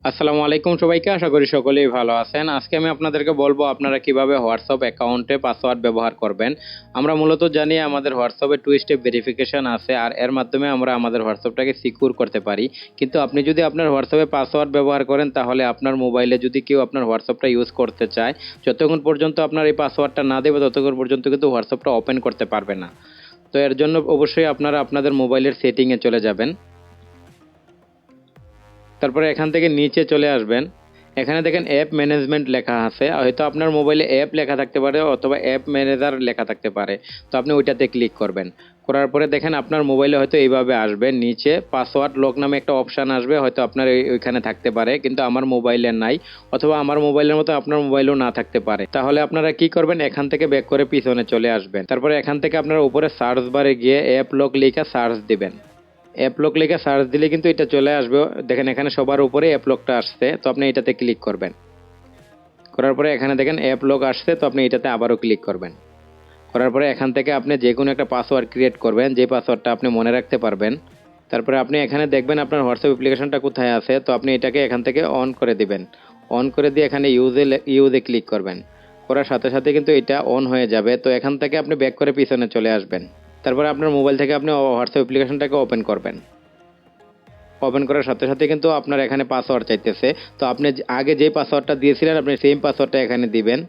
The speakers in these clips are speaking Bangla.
আসসালামু আলাইকুম সবাইকে, আশা করি সকলেই ভালো আছেন। আজকে আমি আপনাদেরকে বলবো আপনারা কিভাবে হোয়াটসঅ্যাপ অ্যাকাউন্টে পাসওয়ার্ড ব্যবহার করবেন। আমরা মূলত জানি আমাদের হোয়াটসঅ্যাপে টু স্টেপ ভেরিফিকেশন আছে, আর এর মাধ্যমে আমরা আমাদের হোয়াটসঅ্যাপটাকে সিকিউর করতে পারি। কিন্তু আপনি যদি আপনার হোয়াটসঅ্যাপে পাসওয়ার্ড ব্যবহার করেন, তাহলে আপনার মোবাইলে যদি কেউ আপনার হোয়াটসঅ্যাপটা ইউজ করতে চায়, যতক্ষণ পর্যন্ত আপনার এই পাসওয়ার্ডটা না দেবে ততক্ষণ পর্যন্ত কিন্তু হোয়াটসঅ্যাপটা ওপেন করতে পারবে না। তো এর জন্য অবশ্যই আপনারা আপনাদের মোবাইলের সেটিংয়ে চলে যাবেন। তারপরে এখান থেকে নিচে চলে আসবেন। এখানে দেখেন অ্যাপ ম্যানেজমেন্ট লেখা আছে, হয়তো আপনার মোবাইলে অ্যাপ লেখা থাকতে পারে অথবা অ্যাপ ম্যানেজার লেখা থাকতে পারে। তো আপনি ওইটাতে ক্লিক করবেন। করার পরে দেখেন আপনার মোবাইলে হয়তো এইভাবে আসবে, নিচে পাসওয়ার্ড লক নামে একটা অপশান আসবে, হয়তো আপনার ওইখানে থাকতে পারে, কিন্তু আমার মোবাইলে নাই, অথবা আমার মোবাইলের মতো আপনার মোবাইলেও না থাকতে পারে। তাহলে আপনারা কি করবেন, এখান থেকে ব্যাক করে পিছনে চলে আসবেন। তারপরে এখান থেকে আপনারা উপরে সার্চ বারে গিয়ে অ্যাপ লক লিখে সার্চ দিবেন। অ্যাপ লক লিখে সার্চ দিলে কিন্তু এটা চলে আসবে। দেখেন এখানে সবার উপরে অ্যাপ লকটা আসছে, তো আপনি এটাতে ক্লিক করবেন। করার পরে এখানে দেখেন অ্যাপ লক আসছে, তো আপনি এটাতে আবারও ক্লিক করবেন। করার পরে এখান থেকে আপনি যে কোনো একটা পাসওয়ার্ড ক্রিয়েট করবেন, যে পাসওয়ার্ডটা আপনি মনে রাখতে পারবেন। তারপরে আপনি এখানে দেখবেন আপনার হোয়াটসঅ্যাপ অ্যাপ্লিকেশনটা কোথায় আছে, তো আপনি এটাকে এখান থেকে অন করে দিবেন। অন করে দিয়ে এখানে ইউজে ক্লিক করবেন। করার সাথে সাথে কিন্তু এটা অন হয়ে যাবে। তো এখান থেকে আপনি ব্যাক করে পিছনে চলে আসবেন। তারপরে আপনার মোবাইল থেকে আপনি হোয়াটসঅ্যাপ অ্যাপ্লিকেশনটাকে ওপেন করবেন। ওপেন করার সাথে সাথে কিন্তু আপনার এখানে পাসওয়ার্ড চাইতেছে। তো আপনি আগে যে পাসওয়ার্ডটা দিয়েছিলেন আপনি সেম পাসওয়ার্ডটা এখানে দিবেন।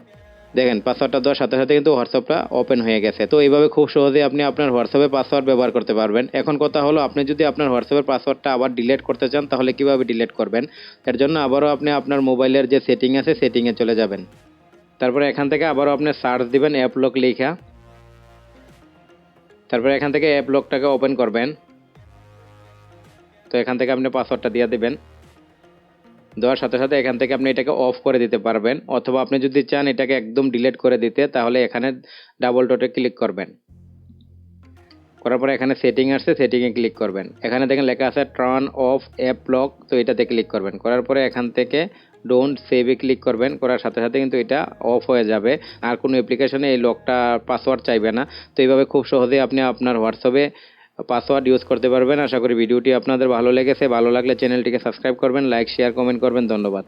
দেখেন পাসওয়ার্ডটা দেওয়ার সাথে সাথে কিন্তু হোয়াটসঅ্যাপটা ওপেন হয়ে গেছে। তো এইভাবে খুব সহজেই আপনি আপনার হোয়াটসঅ্যাপে পাসওয়ার্ড ব্যবহার করতে পারবেন। এখন কথা হলো, আপনি যদি আপনার হোয়াটসঅ্যাপের পাসওয়ার্ডটা আবার ডিলিট করতে চান, তাহলে কিভাবে ডিলিট করবেন। এর জন্য আবারও আপনি আপনার মোবাইলের যে সেটিং আছে সেটিংয়ে চলে যাবেন। তারপরে এখান থেকে আবারও আপনি সার্চ দিবেন অ্যাপ লক লেখা। তারপরে এখান থেকে অ্যাপ লকটাকে ওপেন করবেন। তো এখান থেকে আপনি পাসওয়ার্ডটা দিয়ে দিবেন। দেওয়ার সাথে সাথে এখান থেকে আপনি এটাকে অফ করে দিতে পারবেন, অথবা আপনি যদি চান এটাকে একদম ডিলিট করে দিতে, তাহলে এখানে ডাবল ডটে ক্লিক করবেন। করার পরে এখানে সেটিং আসছে, সেটিংয়ে ক্লিক করবেন। এখানে দেখেন লেখা আছে টার্ন অফ অ্যাপ লক, তো এটাতে ক্লিক করবেন। করার পরে এখান থেকে ডোন্ট সেভে ক্লিক করবেন। করার সাথে সাথে কিন্তু এটা অফ হয়ে যাবে, আর কোনো অ্যাপ্লিকেশনে এই লকটা পাসওয়ার্ড চাইবে না। তো এইভাবে খুব সহজেই আপনি আপনার হোয়াটসঅ্যাপে পাসওয়ার্ড ইউজ করতে পারবেন। আশা করি ভিডিওটি আপনাদের ভালো লেগেছে। ভালো লাগলে চ্যানেলটিকে সাবস্ক্রাইব করবেন, লাইক শেয়ার কমেন্ট করবেন। ধন্যবাদ।